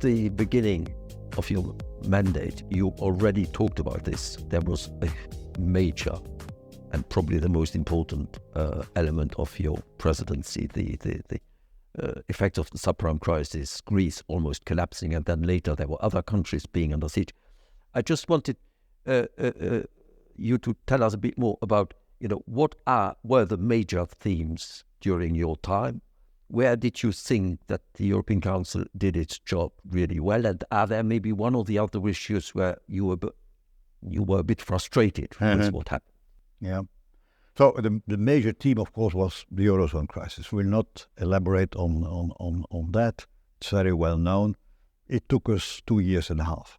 the beginning of your mandate, you already talked about this. There was a major and probably the most important element of your presidency, the effects of the subprime crisis, Greece almost collapsing, and then later there were other countries being under siege. I just wanted you to tell us a bit more about, what were the major themes during your time? Where did you think that the European Council did its job really well? And are there maybe one or the other issues where you were a bit frustrated with what happened? Yeah. So the major theme, of course, was the Eurozone crisis. We'll not elaborate on that. It's very well known. It took us 2 years and a half.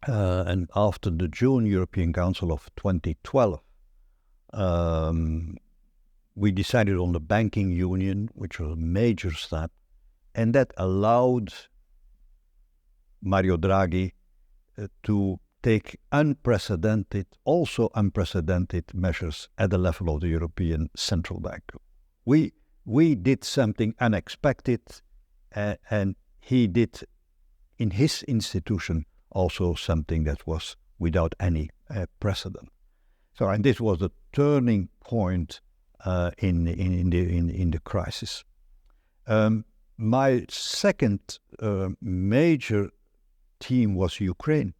And after the June European Council of 2012, we decided on the banking union, which was a major step, and that allowed Mario Draghi to take unprecedented measures at the level of the European Central Bank. We did something unexpected, and he did in his institution also something that was without any precedent. So, and this was the turning point in the crisis. My second major theme was Ukraine.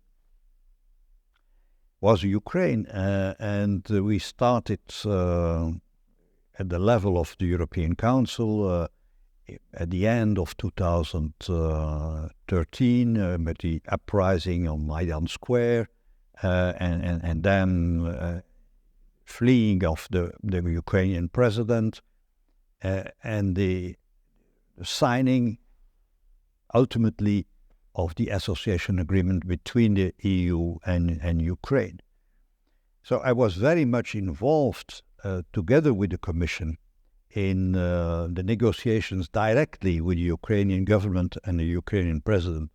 And we started at the level of the European Council at the end of 2013 with the uprising on Maidan Square, and then fleeing of the Ukrainian president, and the signing ultimately of the association agreement between the EU and Ukraine. So I was very much involved together with the Commission in the negotiations directly with the Ukrainian government and the Ukrainian president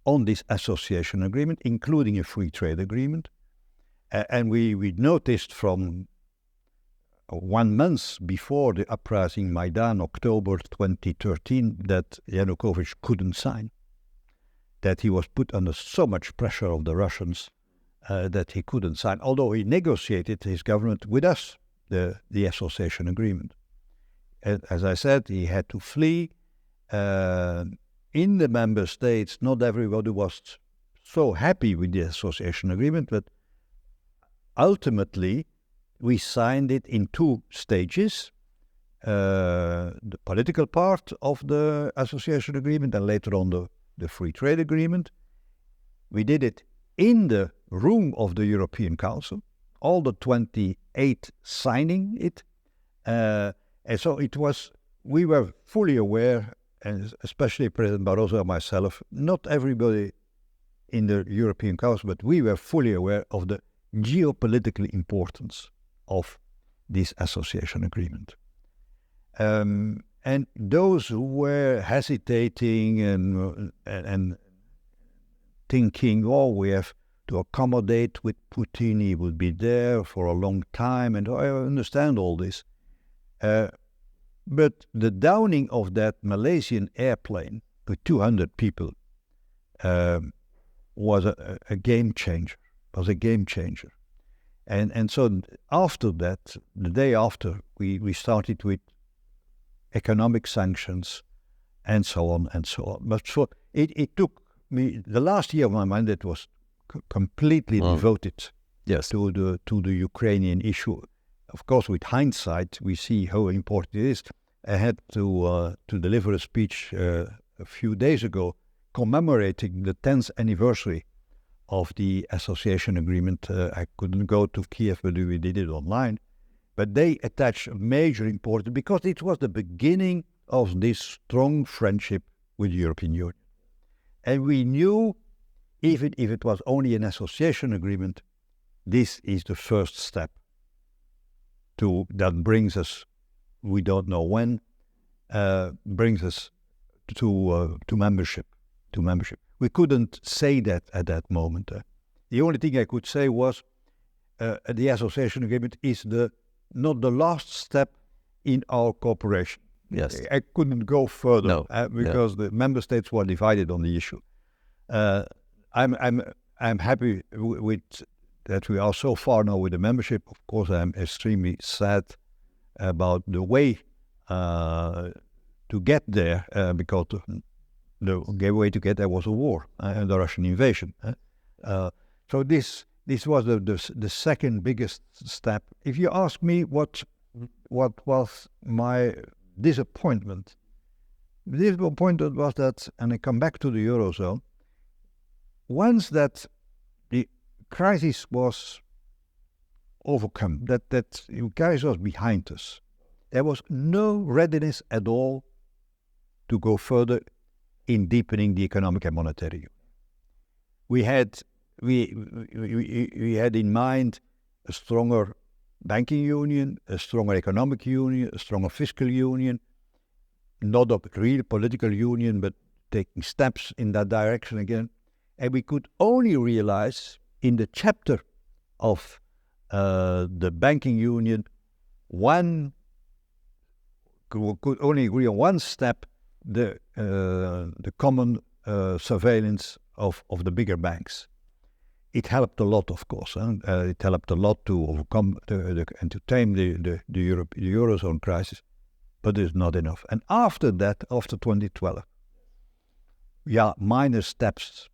on this association agreement, including a free trade agreement. And we noticed from 1 month before the uprising Maidan, October 2013, that Yanukovych couldn't sign, that he was put under so much pressure of the Russians that he couldn't sign, although he negotiated his government with us, the association agreement. As I said, he had to flee. In the member states, not everybody was so happy with the association agreement, but ultimately we signed it in 2 stages. The political part of the association agreement and later on the free trade agreement. We did it in the room of the European Council, all the 28 signing it. And so we were fully aware, and especially President Barroso and myself, not everybody in the European Council, but we were fully aware of the geopolitical importance of this association agreement. And those who were hesitating and thinking, we have to accommodate with Putin, he will be there for a long time, and I understand all this. But the downing of that Malaysian airplane with 200 people was a game changer. And so after that, the day after, we started with economic sanctions and so on and so on. But so it took me, the last year of my mandate was completely devoted to the Ukrainian issue. Of course, with hindsight, we see how important it is. I had to deliver a speech a few days ago commemorating the 10th anniversary of the association agreement. I couldn't go to Kiev, but we did it online. But they attached major importance because it was the beginning of this strong friendship with the European Union. And we knew, even if it was only an association agreement, this is the first step that brings us, we don't know when, brings us to membership. We couldn't say that at that moment. The only thing I could say was the association agreement is not the last step in our cooperation. Yes. I couldn't go further because No. the member states were divided on the issue. I'm happy with that we are so far now with the membership. Of course, I'm extremely sad about the way to get there because the way to get there was a war and the Russian invasion. So this was the second biggest step. If you ask me what was my disappointment was that, and I come back to the Eurozone, once that the crisis was overcome, that the crisis was behind us, there was no readiness at all to go further in deepening the economic and monetary union. We had in mind a stronger banking union, a stronger economic union, a stronger fiscal union, not a real political union, but taking steps in that direction again. And we could only realize in the chapter of the banking union, could only agree on one step, the common surveillance of the bigger banks. It helped a lot, of course. It helped a lot to overcome and to tame the Eurozone crisis, but it's not enough. And after that, after 2012, minor steps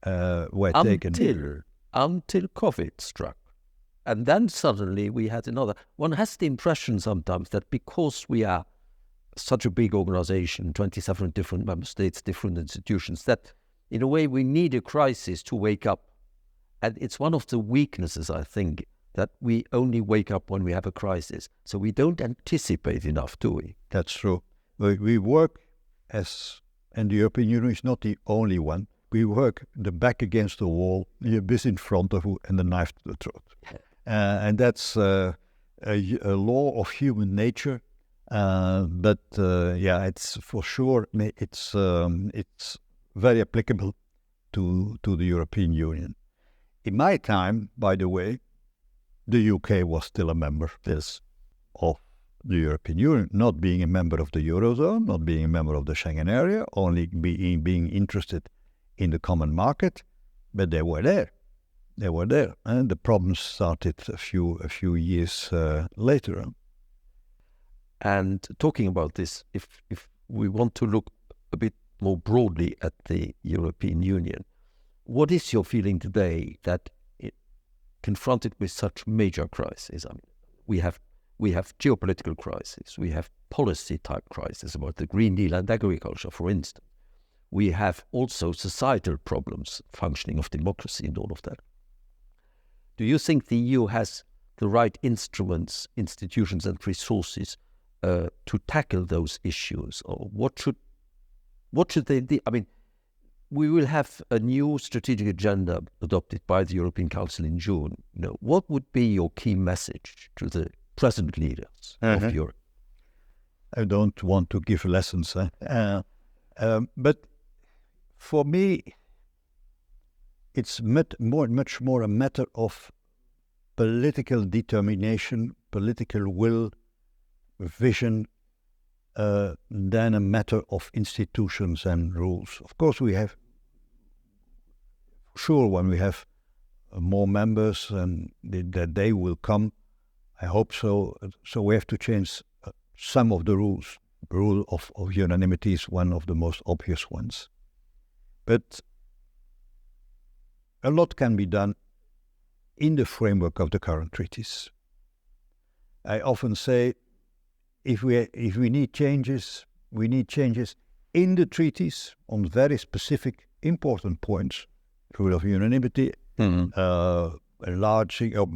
were taken. Until COVID struck. And then suddenly we had another. One has the impression sometimes that because we are such a big organization, 27 different member states, different institutions, that in a way we need a crisis to wake up. And it's one of the weaknesses, I think, that we only wake up when we have a crisis. So we don't anticipate enough, do we? That's true. We work and the European Union is not the only one. We work the back against the wall, the abyss in front of you, and the knife to the throat. And that's a law of human nature. But it's for sure, it's very applicable to the European Union. In my time, by the way, the UK was still a member of the European Union, not being a member of the Eurozone, not being a member of the Schengen area, only being interested in the common market, but they were there. And the problems started a few years later. And talking about this, if we want to look a bit more broadly at the European Union, what is your feeling today that confronted with such major crises? I mean, we have geopolitical crisis, we have policy type crisis about the Green Deal and agriculture, for instance. We have also societal problems, functioning of democracy and all of that. Do you think the EU has the right instruments, institutions and resources to tackle those issues? Or what should they do? I mean, we will have a new strategic agenda adopted by the European Council in June. What would be your key message to the present leaders of Europe? I don't want to give lessons, but for me, it's much more a matter of political determination, political will, vision, than a matter of institutions and rules. Of course, we have, when we have more members and that day will come, I hope so. So we have to change some of the rules. The rule of unanimity is one of the most obvious ones. But a lot can be done in the framework of the current treaties. I often say, if we need changes, we need changes in the treaties on very specific, important points. Rule of unanimity, enlarging or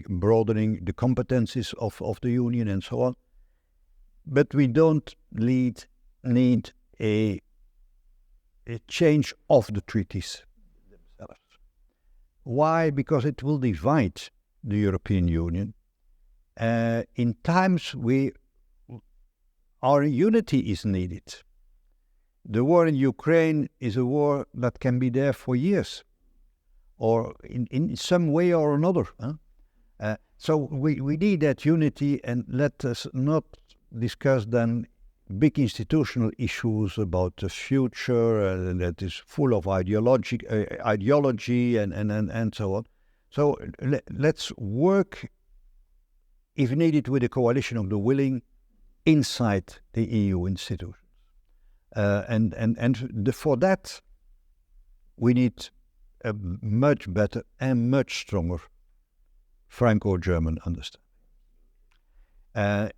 broadening the competencies of the union and so on. But we don't need a change of the treaties themselves. Why? Because it will divide the European Union. In times our unity is needed. The war in Ukraine is a war that can be there for years, or in some way or another. So we need that unity, and let us not discuss then big institutional issues about the future, and that is full of ideology and so on. So let's work, if needed, with a coalition of the willing inside the EU institutions. For that, we need a much better and much stronger Franco-German understanding.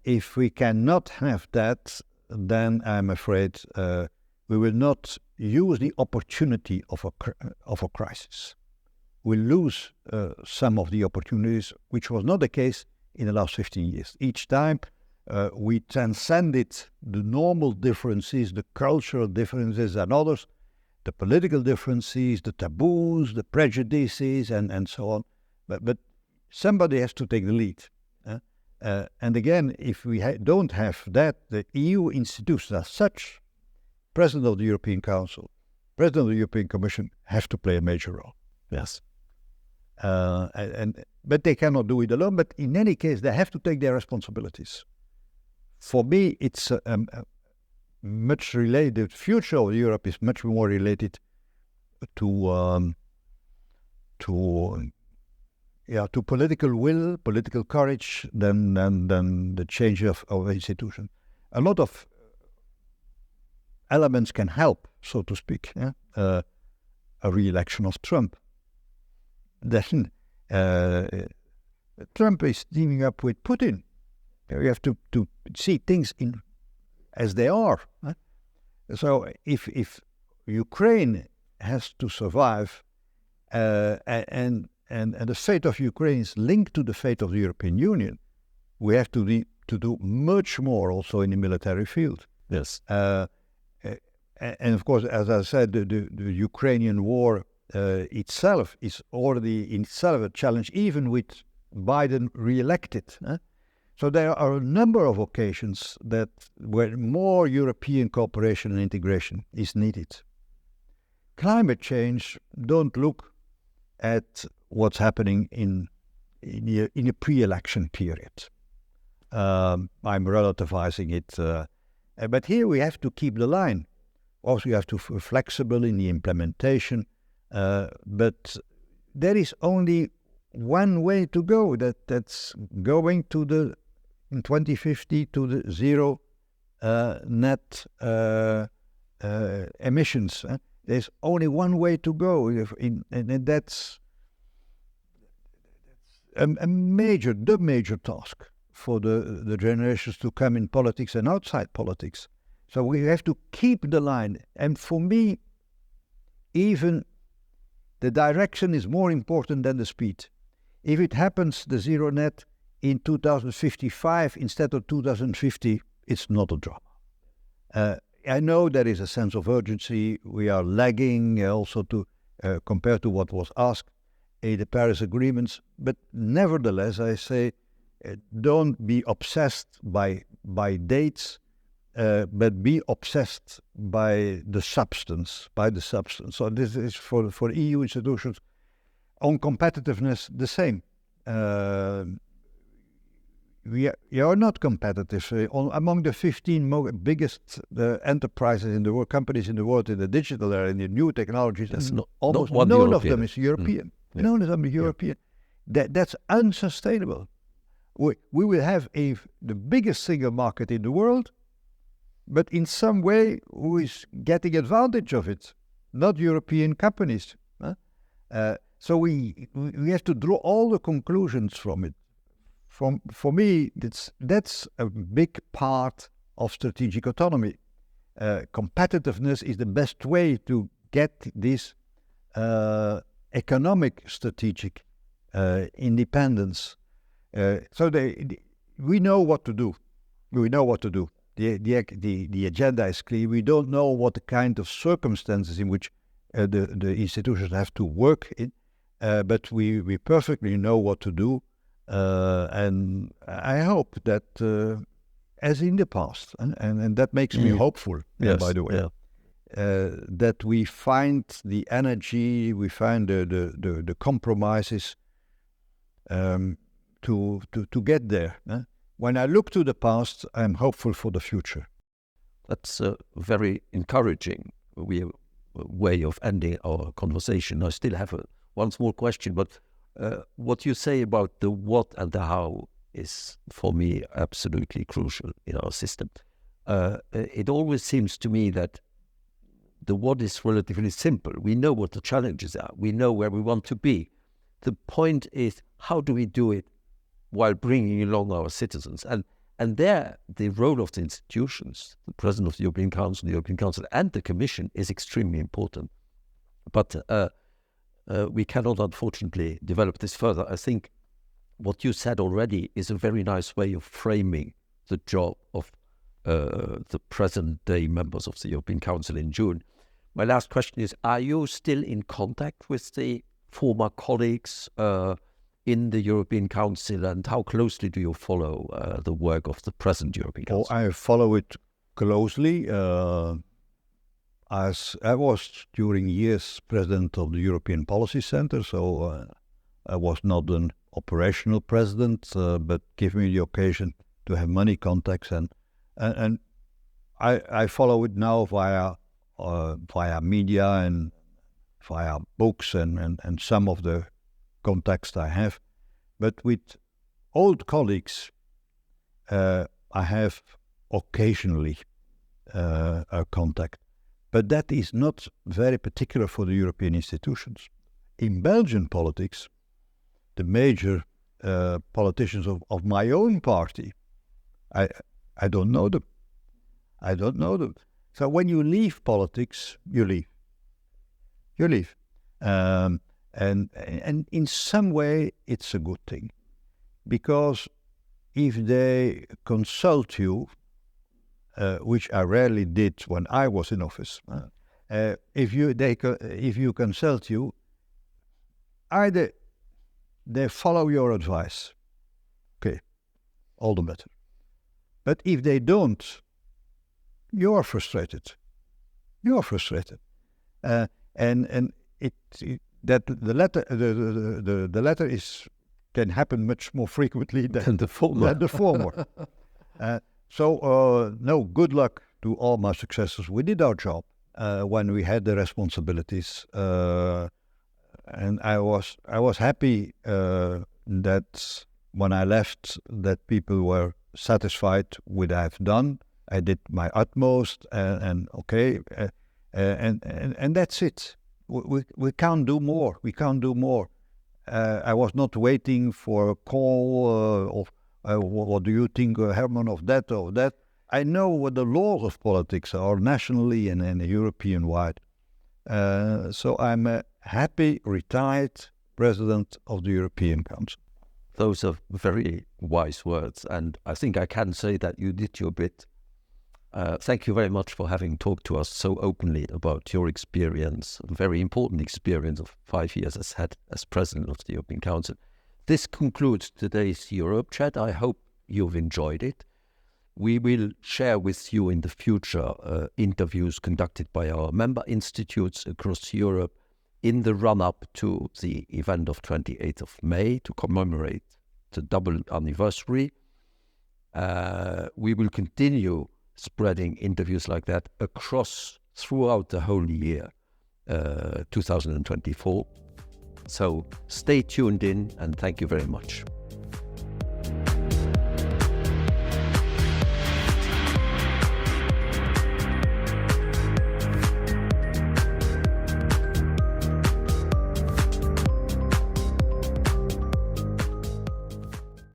If we cannot have that, then I'm afraid we will not use the opportunity of a crisis. We'll lose some of the opportunities, which was not the case in the last 15 years. Each time we transcended the normal differences, the cultural differences and others, the political differences, the taboos, the prejudices, and so on. But somebody has to take the lead. And again, if we don't have that, the EU institutions as such, President of the European Council, President of the European Commission, have to play a major role. Yes. But they cannot do it alone. But in any case, they have to take their responsibilities. For me, it's much related. The future of Europe is much more related to political will, political courage, than the change of institution. A lot of elements can help, so to speak. A re-election of Trump. Then Trump is teaming up with Putin. You have to see things as they are. So if Ukraine has to survive, and the fate of Ukraine is linked to the fate of the European Union, we have to do much more also in the military field. Yes. And of course, as I said, the Ukrainian war itself is already in itself a challenge, even with Biden re-elected. So there are a number of occasions where more European cooperation and integration is needed. Climate change, don't look at what's happening in a pre-election period. I'm relativizing it, but here we have to keep the line. Also, you have to be flexible in the implementation, but there is only one way to go. That's going to in 2050 to the zero net emissions. There's only one way to go, and that's the major task for the generations to come in politics and outside politics. So we have to keep the line. And for me, even the direction is more important than the speed. If it happens, the zero net, in 2055 instead of 2050, it's not a drama. I know there is a sense of urgency. We are lagging also compared to what was asked in the Paris agreements. But nevertheless, I say, don't be obsessed by dates, but be obsessed by the substance. So this is for EU institutions. On competitiveness, the same. We are not competitive. Among the 15 biggest enterprises in the world, companies in the world in the digital area, in the new technologies, almost none of them is European. Yeah. None of them is European. That's unsustainable. We will have the biggest single market in the world, but in some way, who is getting advantage of it? Not European companies. So we have to draw all the conclusions from it. For me, that's a big part of strategic autonomy. Competitiveness is the best way to get this economic strategic independence. So we know what to do. We know what to do. The agenda is clear. We don't know what the kind of circumstances in which the institutions have to work in, but we perfectly know what to do. And I hope that, as in the past, and that makes me hopeful, yes, by the way, that we find the energy, we find the compromises to get there. When I look to the past, I'm hopeful for the future. That's very encouraging way of ending our conversation. I still have one small question, but what you say about the what and the how is, for me, absolutely crucial in our system. It always seems to me that the what is relatively simple. We know what the challenges are. We know where we want to be. The point is, how do we do it while bringing along our citizens? And there, the role of the institutions, the President of the European Council, and the Commission is extremely important. But we cannot, unfortunately, develop this further. I think what you said already is a very nice way of framing the job of the present-day members of the European Council in June. My last question is, are you still in contact with the former colleagues in the European Council, and how closely do you follow the work of the present European Council? I follow it closely. As I was during years president of the European Policy Center, so I was not an operational president, but gave me the occasion to have many contacts, and I follow it now via media and via books and some of the contacts I have. But with old colleagues, I have occasionally a contact. But that is not very particular for the European institutions. In Belgian politics, the major politicians of my own party, I don't know them. I don't know them. So when you leave politics, you leave. You leave. And in some way, it's a good thing. Because if they consult you, which I rarely did when I was in office, if you consult you, either they follow your advice, okay, all the better. But if they don't, you are frustrated. You are frustrated, and that the latter can happen much more frequently than the former. So no, good luck to all my successors. We did our job when we had the responsibilities, and I was happy that when I left, that people were satisfied with what I've done. I did my utmost, and that's it. We can't do more. We can't do more. I was not waiting for a call of what do you think, Herman, of that or that. I know what the laws of politics are nationally and European-wide. So I'm a happy retired president of the European Council. Those are very wise words, and I think I can say that you did your bit. Thank you very much for having talked to us so openly about your experience, a very important experience of 5 years as President of the European Council. This concludes today's Europe Chat. I hope you've enjoyed it. We will share with you in the future interviews conducted by our member institutes across Europe in the run-up to the event of 28th of May to commemorate the double anniversary. We will continue spreading interviews like that throughout the whole year 2024. So stay tuned in, and thank you very much.